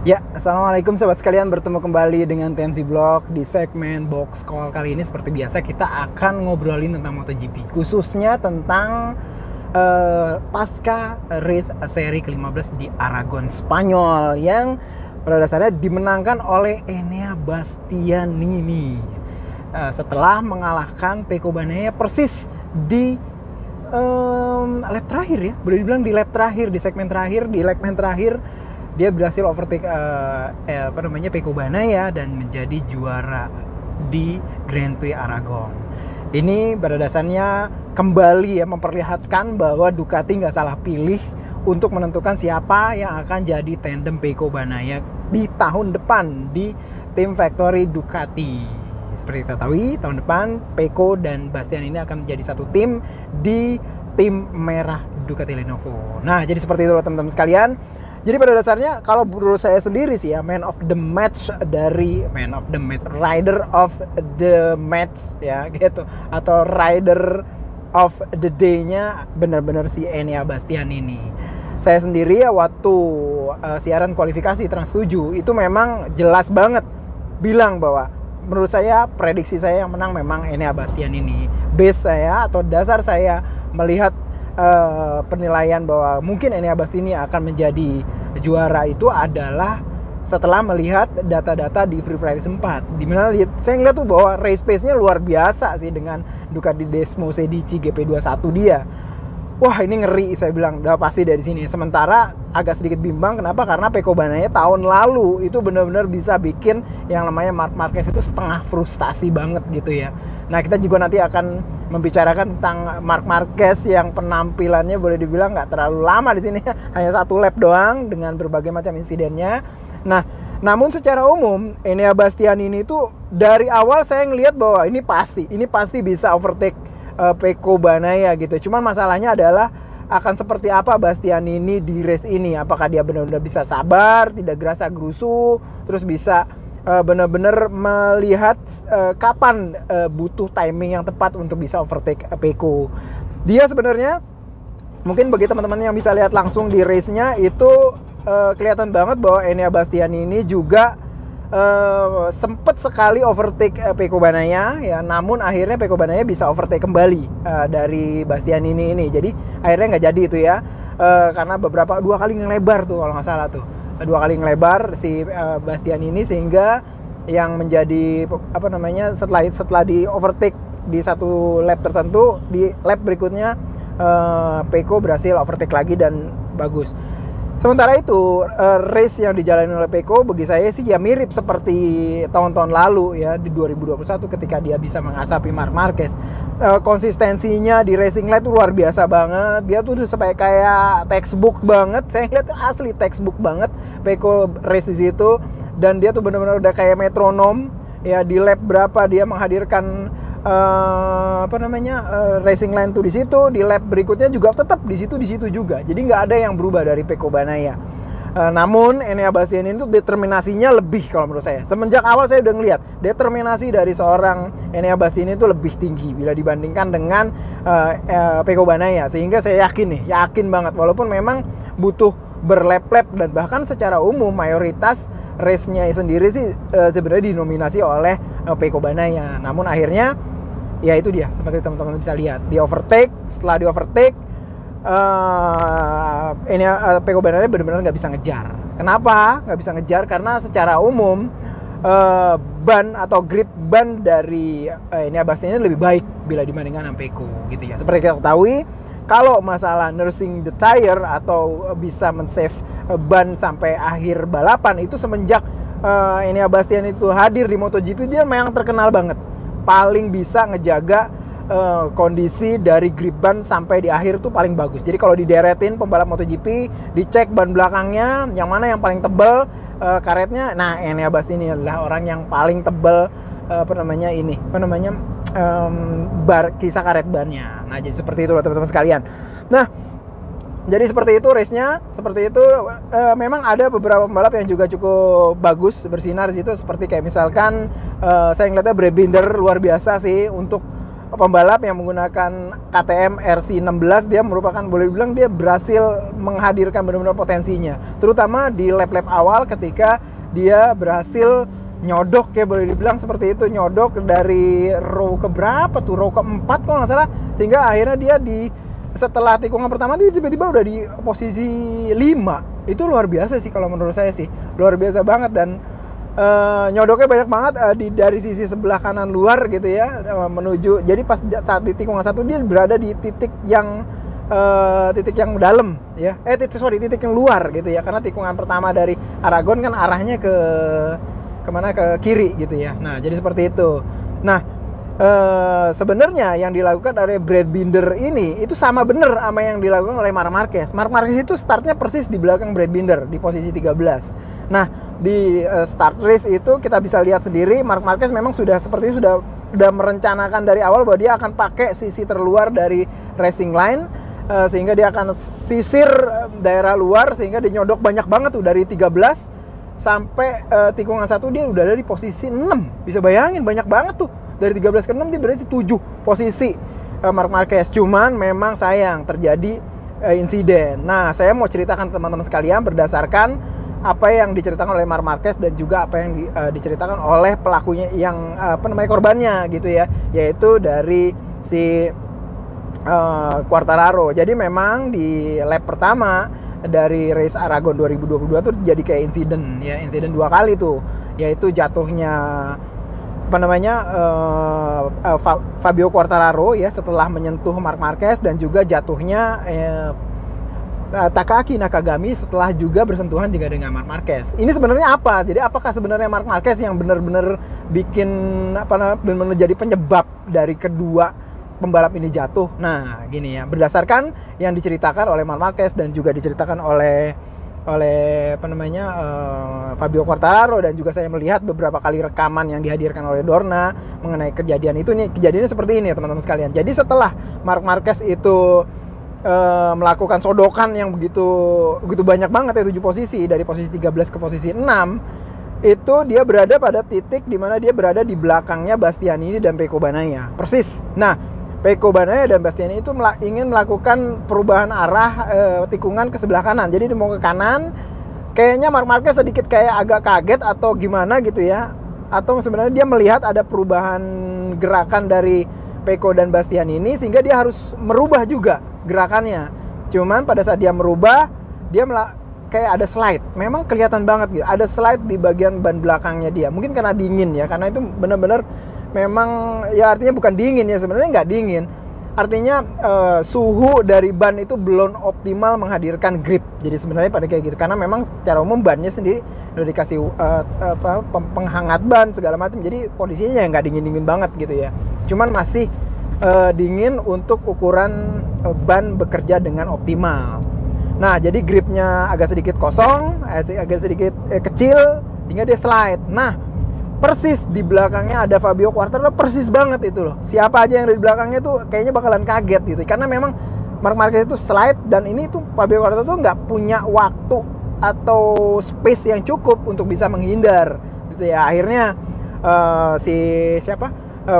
Ya, assalamualaikum sobat sekalian, bertemu kembali dengan TMC Blog di segmen Box Call. Kali ini seperti biasa kita akan ngobrolin tentang MotoGP, khususnya tentang pasca race seri ke-15 di Aragon, Spanyol, yang pada dasarnya dimenangkan oleh Enea Bastianini setelah mengalahkan Pecco Bagnaia persis di lap terakhir ya, boleh dibilang di lap terakhir, di segmen terakhir, di lap terakhir dia berhasil overtake Pecco Bagnaia dan menjadi juara di Grand Prix Aragon. Ini pada dasarnya kembali ya memperlihatkan bahwa Ducati nggak salah pilih untuk menentukan siapa yang akan jadi tandem Pecco Bagnaia di tahun depan di tim factory Ducati. Seperti kita tahu, tahun depan Pecco dan Bastianini akan menjadi satu tim di tim merah Ducati Lenovo. Nah, jadi seperti itu loh teman-teman sekalian. Jadi pada dasarnya kalau menurut saya sendiri sih ya, rider of the match ya gitu, atau rider of the day-nya benar-benar si Enea Bastianini. Saya sendiri ya waktu siaran kualifikasi Trans 7 itu memang jelas banget bilang bahwa menurut saya prediksi saya yang menang memang Enea Bastianini. Base saya atau dasar saya melihat penilaian bahwa mungkin Enea Bastianini akan menjadi juara itu adalah setelah melihat data-data di Free Practice 4, dimana saya ngeliat tuh bahwa race pace-nya luar biasa sih dengan Ducati Desmo Sedici GP21 dia. Wah, ini ngeri, saya bilang udah pasti dari sini. Sementara agak sedikit bimbang, kenapa? Karena Pecco Bagnaia tahun lalu itu benar-benar bisa bikin yang namanya Marc Marquez itu setengah frustasi banget gitu ya. Nah, kita juga nanti akan membicarakan tentang Marc Marquez yang penampilannya boleh dibilang nggak terlalu lama di sini, hanya satu lap doang dengan berbagai macam insidennya. Nah, namun secara umum Enea Bastianini itu dari awal saya ngelihat bahwa ini pasti bisa overtake Pecco Bagnaia gitu. Cuman masalahnya adalah akan seperti apa Bastianini di race ini. Apakah dia benar-benar bisa sabar, tidak gerasa gerusu, terus bisa benar-benar melihat kapan butuh timing yang tepat untuk bisa overtake Pecco. Dia sebenarnya mungkin bagi teman-teman yang bisa lihat langsung di race-nya itu kelihatan banget bahwa Enea Bastianini juga sempet sekali overtake Pecco Bagnaia ya, namun akhirnya Pecco Bagnaia bisa overtake kembali dari Bastianini ini. Jadi akhirnya nggak jadi itu ya, karena dua kali ngelebar tuh kalau nggak salah tuh, dua kali ngelebar si Bastianini, sehingga yang menjadi setelah di overtake di satu lap tertentu, di lap berikutnya Pecco berhasil overtake lagi dan bagus. Sementara itu race yang dijalani oleh Pecco bagi saya sih ya mirip seperti tahun-tahun lalu ya, di 2021 ketika dia bisa mengasapi Marc Marquez. Konsistensinya di racing line tuh luar biasa banget. Dia tuh sampai kayak textbook banget. Saya lihat tuh asli textbook banget Pecco race di situ, dan dia tuh benar-benar udah kayak metronom ya. Di lap berapa dia menghadirkan racing line tuh di situ, di lap berikutnya juga tetap di situ juga. Jadi nggak ada yang berubah dari Pecco Bagnaia. Namun Enea Bastianini itu determinasinya lebih kalau menurut saya. Semenjak awal saya udah ngelihat determinasi dari seorang Enea Bastianini itu lebih tinggi bila dibandingkan dengan Pecco Bagnaia, sehingga saya yakin banget walaupun memang butuh berlap-lap, dan bahkan secara umum mayoritas race-nya sendiri sih sebenarnya dinominasi oleh Pecco Bagnaia. Namun akhirnya ya itu dia, seperti teman-teman bisa lihat, setelah di overtake ini Pecco Bagnaia benar-benar nggak bisa ngejar. Kenapa nggak bisa ngejar? Karena secara umum ban atau grip ban dari ini Bastianini lebih baik bila dibandingkan dengan Pecco gitu ya. Seperti kita ketahui, kalau masalah nursing the tire atau bisa men-save ban sampai akhir balapan itu semenjak Enea Bastianini itu hadir di MotoGP, dia memang terkenal banget paling bisa ngejaga kondisi dari grip ban sampai di akhir tuh paling bagus. Jadi kalau dideretin pembalap MotoGP, dicek ban belakangnya yang mana yang paling tebal karetnya. Nah, Enea Bastianini adalah orang yang paling tebal kisah karet bannya. Nah, jadi seperti itu loh teman-teman sekalian. Nah, jadi seperti itu race-nya, seperti itu. Memang ada beberapa pembalap yang juga cukup bagus bersinar di situ, seperti kayak misalkan saya ngeliatnya Brad Binder luar biasa sih untuk pembalap yang menggunakan KTM RC16, dia merupakan, boleh dibilang dia berhasil menghadirkan benar-benar potensinya, terutama di lap-lap awal ketika dia berhasil nyodok, ya boleh dibilang seperti itu, nyodok dari row keberapa tuh, row keempat kalau nggak salah, sehingga akhirnya dia setelah tikungan pertama dia tiba-tiba udah di posisi 5. Itu luar biasa sih kalau menurut saya sih, luar biasa banget. Dan nyodoknya banyak banget dari sisi sebelah kanan luar gitu ya, menuju, jadi pas saat di tikungan 1 dia berada di titik yang dalam ya, titik yang luar gitu ya, karena tikungan pertama dari Aragon kan arahnya kemana, ke kiri gitu ya. Nah jadi seperti itu. Nah sebenarnya yang dilakukan oleh Brad Binder ini itu sama bener sama yang dilakukan oleh Marc Marquez. Marc Marquez itu startnya persis di belakang Brad Binder di posisi 13. Nah di start race itu kita bisa lihat sendiri, Marc Marquez memang sudah merencanakan dari awal bahwa dia akan pakai sisi terluar dari racing line, sehingga dia akan sisir daerah luar, sehingga dia nyodok banyak banget tuh dari 13 sampai tikungan 1 dia udah ada di posisi 6. Bisa bayangin banyak banget tuh. Dari 13 ke 6 dia berarti 7 posisi Marc Marquez. Cuman memang sayang terjadi insiden. Nah, saya mau ceritakan teman-teman sekalian berdasarkan apa yang diceritakan oleh Marc Marquez dan juga apa yang diceritakan oleh pelakunya yang korbannya gitu ya, yaitu dari si Quartararo. Jadi memang di lap pertama dari race Aragon 2022 tuh jadi kayak insiden 2 kali tuh, yaitu jatuhnya Fabio Quartararo ya setelah menyentuh Marc Marquez, dan juga jatuhnya Takaaki Nakagami setelah juga bersentuhan juga dengan Marc Marquez. Ini sebenarnya apa? Jadi apakah sebenarnya Marc Marquez yang benar-benar bikin benar-benar jadi penyebab dari kedua pembalap ini jatuh? Nah, gini ya, berdasarkan yang diceritakan oleh Marc Marquez dan juga diceritakan oleh Fabio Quartararo, dan juga saya melihat beberapa kali rekaman yang dihadirkan oleh Dorna mengenai kejadian itu. Nih, kejadiannya seperti ini ya teman-teman sekalian. Jadi setelah Marc Marquez itu melakukan sodokan yang begitu banyak banget ya, 7 posisi, dari posisi 13 ke posisi 6, itu dia berada pada titik di mana dia berada di belakangnya Bastianini dan Pecco Bagnaia. Persis. Nah, Pecco Bagnaia dan Bastianini itu ingin melakukan perubahan arah tikungan ke sebelah kanan. Jadi dia mau ke kanan. Kayaknya Marc Marquez sedikit kayak agak kaget atau gimana gitu ya. Atau sebenarnya dia melihat ada perubahan gerakan dari Pecco dan Bastianini, sehingga dia harus merubah juga gerakannya. Cuman pada saat dia merubah, dia kayak ada slide. Memang kelihatan banget gitu. Ada slide di bagian ban belakangnya dia. Mungkin karena dingin ya. Karena itu benar-benar memang ya, artinya bukan dingin ya, sebenarnya nggak dingin. Artinya suhu dari ban itu belum optimal menghadirkan grip. Jadi sebenarnya pada kayak gitu, karena memang secara umum bannya sendiri udah dikasih penghangat ban segala macam. Jadi kondisinya ya nggak dingin-dingin banget gitu ya. Cuman masih dingin untuk ukuran ban bekerja dengan optimal. Nah, jadi gripnya agak sedikit kosong, agak sedikit kecil, hingga dia slide. Nah, persis di belakangnya ada Fabio Quartararo, persis banget itu loh. Siapa aja yang ada di belakangnya tuh kayaknya bakalan kaget gitu, karena memang Marc Marquez itu slide, dan ini tuh Fabio Quartararo tuh nggak punya waktu atau space yang cukup untuk bisa menghindar gitu ya. Akhirnya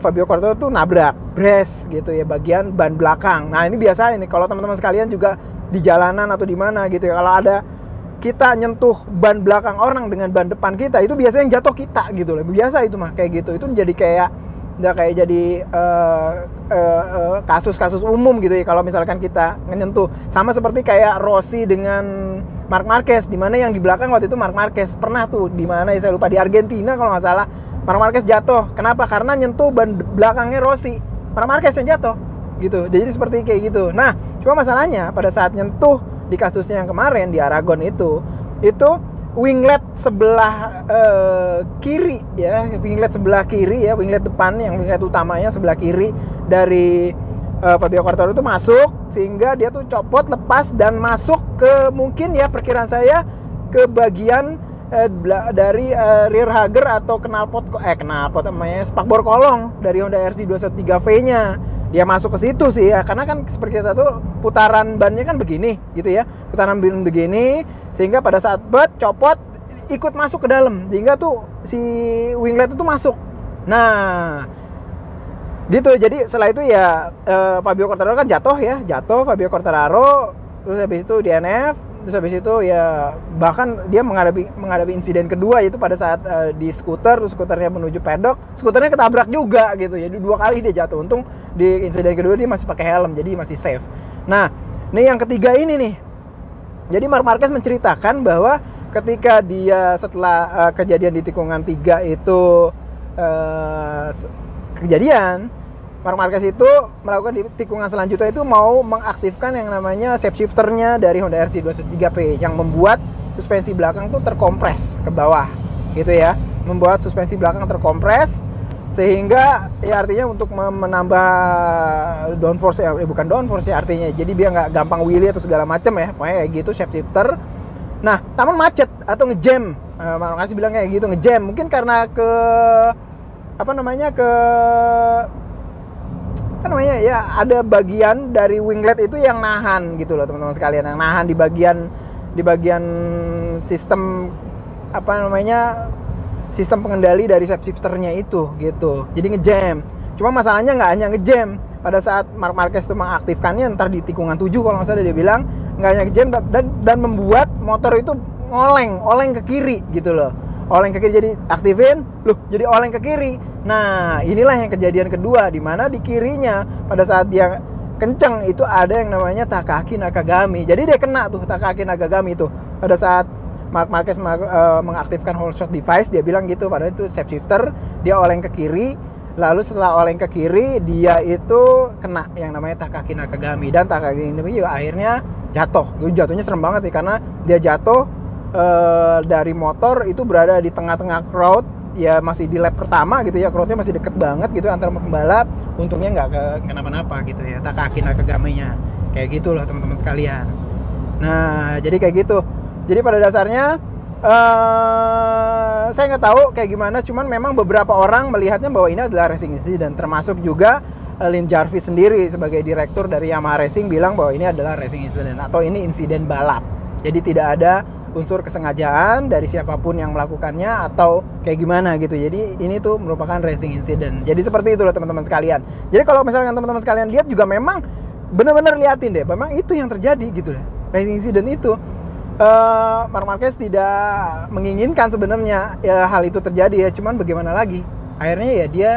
Fabio Quartararo tuh nabrak brace gitu ya, bagian ban belakang. Nah, ini biasa ini kalau teman-teman sekalian juga di jalanan atau di mana gitu ya, kalau ada kita nyentuh ban belakang orang dengan ban depan kita, itu biasanya yang jatuh kita gitu loh. Biasa itu mah kayak gitu. Itu jadi kayak kasus-kasus umum gitu ya kalau misalkan kita menyentuh. Sama seperti kayak Rossi dengan Marc Marquez, di mana yang di belakang waktu itu Marc Marquez. Pernah tuh di mana ya, saya lupa, di Argentina kalau nggak salah, Marc Marquez jatuh. Kenapa? Karena nyentuh ban belakangnya Rossi. Marc Marquez yang jatuh gitu. Jadi seperti kayak gitu. Nah, cuma masalahnya pada saat nyentuh di kasusnya yang kemarin di Aragon itu winglet sebelah kiri ya, winglet sebelah kiri ya, winglet depan yang winglet utamanya sebelah kiri dari Fabio Quartararo itu masuk, sehingga dia tuh copot, lepas, dan masuk ke, mungkin ya perkiraan saya, ke bagian dari rear hugger atau knalpot namanya, spakbor kolong dari Honda RC213V nya. Dia masuk ke situ sih ya, karena kan seperti kita tuh putaran bannya kan begini gitu ya, putaran ban begini, sehingga pada saat copot ikut masuk ke dalam, sehingga tuh si winglet itu masuk. Nah, Gitu. Jadi setelah itu ya Fabio Quartararo kan jatuh Fabio Quartararo, terus habis itu DNF, terus habis itu ya bahkan dia menghadapi insiden kedua, yaitu pada saat di skuter, terus skuternya menuju pedok, skuternya ketabrak juga gitu. Jadi 2 kali dia jatuh. Untung di insiden kedua dia masih pakai helm, jadi masih safe. Nah, ini yang ketiga ini nih. Jadi Marc Marquez menceritakan bahwa ketika dia setelah kejadian di tikungan 3 itu kejadian, Marc Marquez itu melakukan di tikungan selanjutnya itu mau mengaktifkan yang namanya shape shifternya dari Honda RC213P yang membuat suspensi belakang tuh terkompres ke bawah gitu ya, membuat suspensi belakang terkompres sehingga ya artinya untuk menambah downforce ya, bukan downforce ya artinya, jadi biar nggak gampang wheelie atau segala macam ya, pokoknya kayak gitu shape shifter. Nah, namun macet atau ngejam, Marc Marquez bilang kayak gitu, ngejam mungkin karena ya ada bagian dari winglet itu yang nahan gitu loh teman-teman sekalian, yang nahan di bagian sistem sistem pengendali dari shape shifternya itu gitu, jadi ngejam. Cuma masalahnya nggak hanya ngejam, pada saat Marc Marquez itu mengaktifkannya ntar di tikungan 7 kalau nggak salah, dia bilang nggak hanya ngejam dan membuat motor itu oleng ke kiri gitu loh. Oleng ke kiri, jadi aktifin, jadi oleng ke kiri. Nah, inilah yang kejadian kedua, di mana di kirinya pada saat dia kenceng itu ada yang namanya Takaaki Nakagami. Jadi dia kena tuh Takaaki Nakagami itu. Pada saat Marc Marquez mengaktifkan hold shot device, dia bilang gitu, padahal itu shape shifter, dia oleng ke kiri. Lalu setelah oleng ke kiri, dia itu kena yang namanya Takaaki Nakagami, dan Takaaki ini juga akhirnya jatuh. Jatuhnya serem banget nih, karena dia jatuh dari motor itu berada di tengah-tengah crowd, ya masih di lap pertama gitu ya, crowdnya masih deket banget gitu antara pembalap. Untungnya nggak kenapa-napa gitu ya, Takaaki Nakagami-nya kayak gitu loh teman-teman sekalian. Nah, jadi kayak gitu. Jadi pada dasarnya saya nggak tahu kayak gimana, cuman memang beberapa orang melihatnya bahwa ini adalah racing incident, termasuk juga Lin Jarvis sendiri sebagai direktur dari Yamaha Racing bilang bahwa ini adalah racing incident atau ini insiden balap. Jadi tidak ada unsur kesengajaan dari siapapun yang melakukannya atau kayak gimana gitu. Jadi ini tuh merupakan racing incident. Jadi seperti itu loh teman-teman sekalian. Jadi kalau misalkan teman-teman sekalian lihat juga memang benar-benar liatin deh, memang itu yang terjadi gitu deh. Racing incident itu Marc Marquez tidak menginginkan sebenarnya ya hal itu terjadi ya, cuman bagaimana lagi. Akhirnya ya dia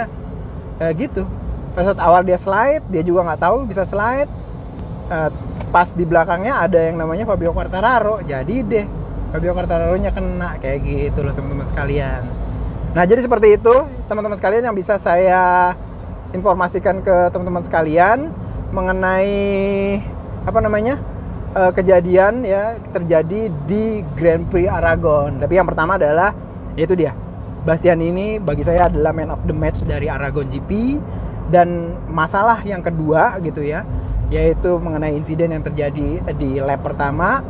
gitu. Pas saat awal dia slide, dia juga nggak tahu bisa slide. Pas di belakangnya ada yang namanya Fabio Quartararo, jadi deh Fabio Quartararo-nya kena kayak gitu loh teman-teman sekalian. Nah, jadi seperti itu teman-teman sekalian yang bisa saya informasikan ke teman-teman sekalian mengenai kejadian ya terjadi di Grand Prix Aragon. Tapi yang pertama adalah yaitu dia, Bastianini bagi saya adalah man of the match dari Aragon GP. Dan masalah yang kedua gitu ya, yaitu mengenai insiden yang terjadi di lap pertama.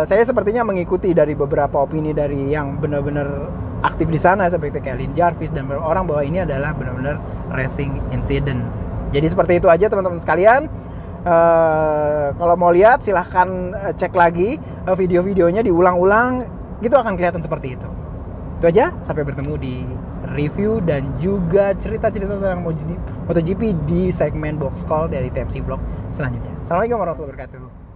Saya sepertinya mengikuti dari beberapa opini dari yang benar-benar aktif di sana seperti kayak Lin Jarvis dan beberapa orang bahwa ini adalah benar-benar racing incident. Jadi seperti itu aja teman-teman sekalian. Kalau mau lihat silahkan cek lagi video-videonya, diulang-ulang gitu akan kelihatan seperti itu. Itu aja, sampai bertemu di review dan juga cerita-cerita tentang MotoGP di segmen Box Call dari TMC Vlog selanjutnya. Assalamualaikum warahmatullahi wabarakatuh.